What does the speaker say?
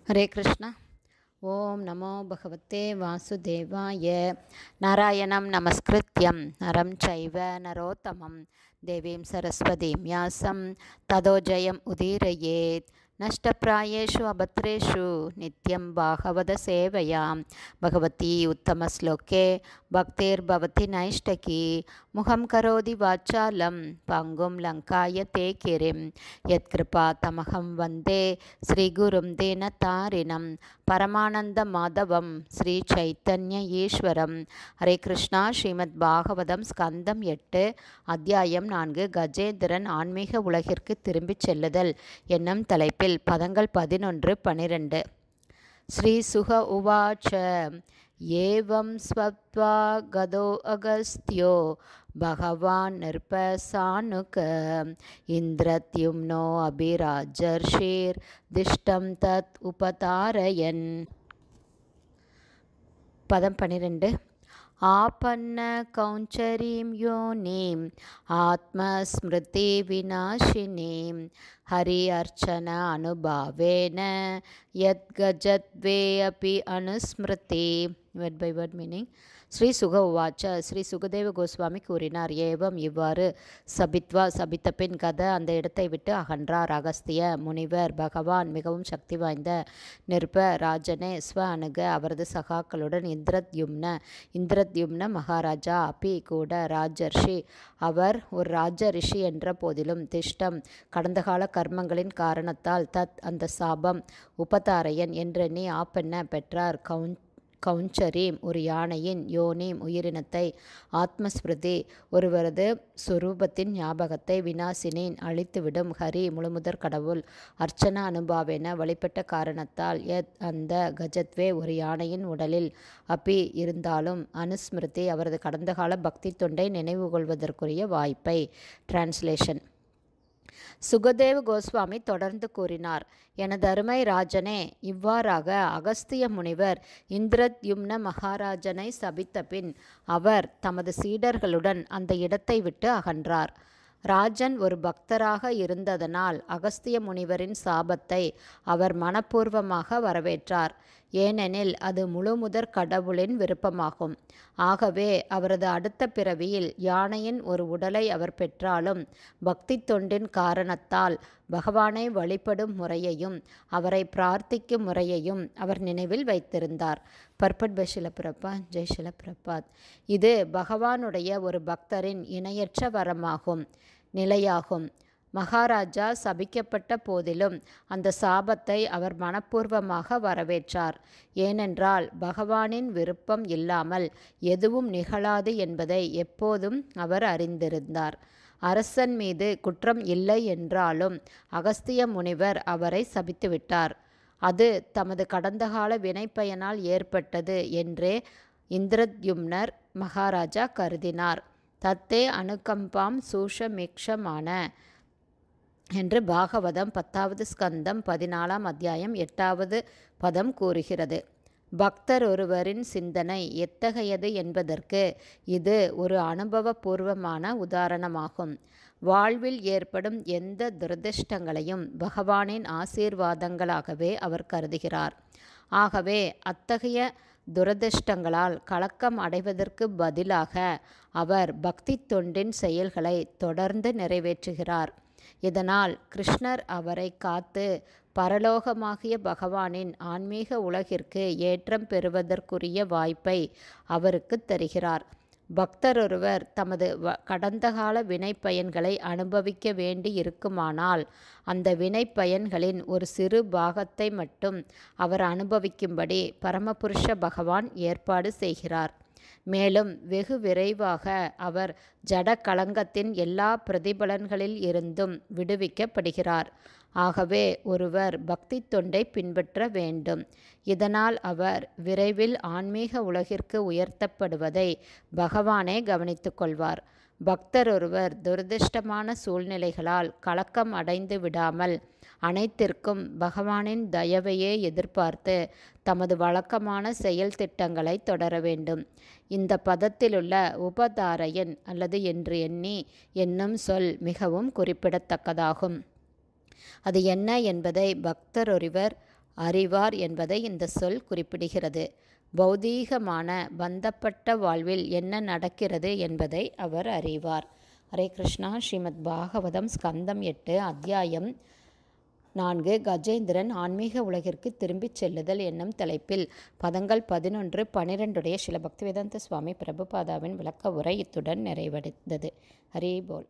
ஹரே கிருஷ்ணா. ஓம் நமோ பகவத்தே வாசுதேவாய. நாராயணம் நமஸ்கிருத்யம் நரம் சைவ நரோத்தமம் தேவீம் சரஸ்வதீம் யாசம் ததோ ஜெயம் உதீரயேத். நஷ்டப்பிராயேஷு அபத்ரேஷு நித்யம் பாகவத சேவையாம் பகவதி உத்தமஸ்லோகே பக்திர்பவதி நைஷ்டகி. முகம் கரோதி வாச்சாலம் பங்கும் லங்காய தே கிரிம். யத்கிருபா தமகம் வந்தே ஸ்ரீகுரும் தீனதாரிணம் பரமானந்த மாதவம் ஸ்ரீ சைத்தன்ய ஈஸ்வரம். ஹரே கிருஷ்ணா. ஸ்ரீமத் பாகவதம் ஸ்கந்தம் 8 அத்தியாயம் 4 கஜேந்திரன் ஆன்மீக உலகிற்கு திரும்பிச் செல்லுதல் என்னும் தலைப்பில் பதங்கள் 11, 12. ஸ்ரீ சுக உவாச்ச ஏவம் ஸ்வத்வா கதோ அகஸ்த்யோ பகவான் நிர்பசானுக இந்திரத்யும்னோ அபிராஜர்ஷிர் திஷ்டம் தத் உபதாரயன். பதம் 12. ஆபன்ன கௌஞ்சரீம் யோனீம் ஆத்மஸ்மிருதி விநாசினீம் ஹரி அர்ச்சன அனுபாவேன யத்கஜத்வே அபி அனுஸ்மிருதி. Word by word meaning. Shri Shuka உவாச்ச. ஸ்ரீ சுகதேவ கோஸ்வாமி கூறினார். ஏவம் இவ்வாறு சபித்வா சபித்த பின் கத அந்த இடத்தை விட்டு அகன்றார் அகஸ்திய முனிவர். பகவான் மிகவும் சக்தி வாய்ந்த நிருப ராஜனே ஸ்வ அணுக அவரது சகாக்களுடன் இந்திரத்யும்ன மகாராஜா அபி கூட ராஜர்ஷி அவர் ஒரு ராஜ ரிஷி என்ற போதிலும் திஷ்டம் கடந்த கால கர்மங்களின் காரணத்தால் தத் அந்த சாபம் உபதாரையன் என்றெண்ணி ஆப்பென்ன பெற்றார். கௌஞ்சரீம் ஒரு யானையின், யோனீம் உயிரினத்தை, ஆத்மஸ்மிருதி ஒருவரது சொரூபத்தின் ஞாபகத்தை, விநாசினின் அழித்துவிடும், ஹரி முழுமுதற் கடவுள், அர்ச்சனா அனுபாவென வழிபட்ட காரணத்தால், அந்த கஜத்வே ஒரு யானையின் உடலில், அபி இருந்தாலும், அனுஸ்மிருதி அவரது கடந்த கால பக்தி தொண்டை நினைவு கொள்வதற்குரிய வாய்ப்பை. டிரான்ஸ்லேஷன். சுகதேவ கோஸ்வாமி தொடர்ந்து கூறினார். எனது அருமை ராஜனே, இவ்வாறாக அகஸ்திய முனிவர் இந்திரத்யும்ன மகாராஜனை சபித்த பின் அவர் தமது சீடர்களுடன் அந்த இடத்தை விட்டு அகன்றார். ராஜன் ஒரு பக்தராக இருந்ததனால் அகஸ்திய முனிவரின் சாபத்தை அவர் மனப்பூர்வமாக வரவேற்றார். ஏனெனில் அது முழுமுதற் கடவுளின் விருப்பமாகும். ஆகவே அவரது அடுத்த பிறவியில் யானையின் ஒரு உடலை அவர் பெற்றாலும் பக்தி தொண்டின் காரணத்தால் பகவானை வழிபடும் முறையையும் அவரை பிரார்த்திக்கும் முறையையும் அவர் நினைவில் வைத்திருந்தார். பர்பட் பை ஷில பிரபாத். ஜெய் ஷில பிரபாத். இது பகவானுடைய ஒரு பக்தரின் இணையற்ற வரமாகும், நிலையாகும். மகாராஜா சபிக்கப்பட்ட போதிலும் அந்த சாபத்தை அவர் மனப்பூர்வமாக வரவேற்றார். ஏனென்றால் பகவானின் விருப்பம் இல்லாமல் எதுவும் நிகழாது என்பதை எப்போதும் அவர் அறிந்திருந்தார். அரசன் மீது குற்றம் இல்லை என்றாலும் அகஸ்திய முனிவர் அவரை சபித்துவிட்டார். அது தமது கடந்த கால வினைப்பயனால் ஏற்பட்டது என்றே இந்திரத்யும்னர் மகாராஜா கருதினார். தத்தே அனுகம்பாம் சூஷமிக்ஷமான என்று பாகவதம் 10வது ஸ்கந்தம் 14ஆம் அத்தியாயம் 8வது பதம் கூறுகிறது. பக்தர் ஒருவரின் சிந்தனை எத்தகையது என்பதற்கு இது ஒரு அனுபவபூர்வமான உதாரணமாகும். வாழ்வில் ஏற்படும் எந்த துரதிர்ஷ்டங்களையும் பகவானின் ஆசீர்வாதங்களாகவே அவர் கருதுகிறார். ஆகவே அத்தகைய துரதிர்ஷ்டங்களால் கலக்கம் அடைவதற்கு பதிலாக அவர் பக்தி தொண்டின் செயல்களை தொடர்ந்து நிறைவேற்றுகிறார். இதனால் கிருஷ்ணர் அவரை காத்து பரலோகமாகிய பகவானின் ஆன்மீக உலகிற்கு ஏற்றம் பெறுவதற்குரிய வாய்ப்பை அவருக்கு தருகிறார். பக்தர் ஒருவர் தமது கடந்த கால வினை பயன்களை அனுபவிக்க வேண்டி இருக்குமானால் அந்த வினை பயன்களின் ஒரு சிறு பாகத்தை மட்டும் அவர் அனுபவிக்கும்படி பரமபுருஷ பகவான் ஏற்பாடு செய்கிறார். மேலும் வெகு விரைவாக அவர் ஜட கலங்கத்தின் எல்லா பிரதிபலன்களில் இருந்தும் விடுவிக்கப்படுகிறார். ஆகவே ஒருவர் பக்தி தொண்டை பின்பற்ற வேண்டும். இதனால் அவர் விரைவில் ஆன்மீக உலகிற்கு உயர்த்தப்படுவதை பகவானே கவனித்துக் கொள்வார். பக்தர் ஒருவர் துரதிர்ஷ்டமான சூழ்நிலைகளால் கலக்கம் அடைந்து விடாமல் அனைத்திற்கும் பகவானின் தயவையே எதிர்பார்த்து தமது வழக்கமான செயல் திட்டங்களை தொடர வேண்டும். இந்த பதத்திலுள்ள உபதாரையன் அல்லது என்று எண்ணி என்னும் சொல் மிகவும் குறிப்பிடத்தக்கதாகும். அது என்ன என்பதை பக்தர் ஒருவர் அறிவார் என்பதை இந்த சொல் குறிப்பிடுகிறது. பௌதீகமான பந்தப்பட்ட வாழ்வில் என்ன நடக்கிறது என்பதை அவர் அறிவார். ஹரே கிருஷ்ணா. ஸ்ரீமத் பாகவதம் ஸ்கந்தம் 8 அத்தியாயம் 4 கஜேந்திரன் ஆன்மீக உலகிற்கு திரும்பிச் செல்லுதல் என்னும் தலைப்பில் பதங்கள் 11, 12 ஸ்ரீல பக்திவேதாந்த சுவாமி பிரபுபாதாவின் விளக்க உரை இத்துடன் நிறைவடைந்தது. ஹரி போல்.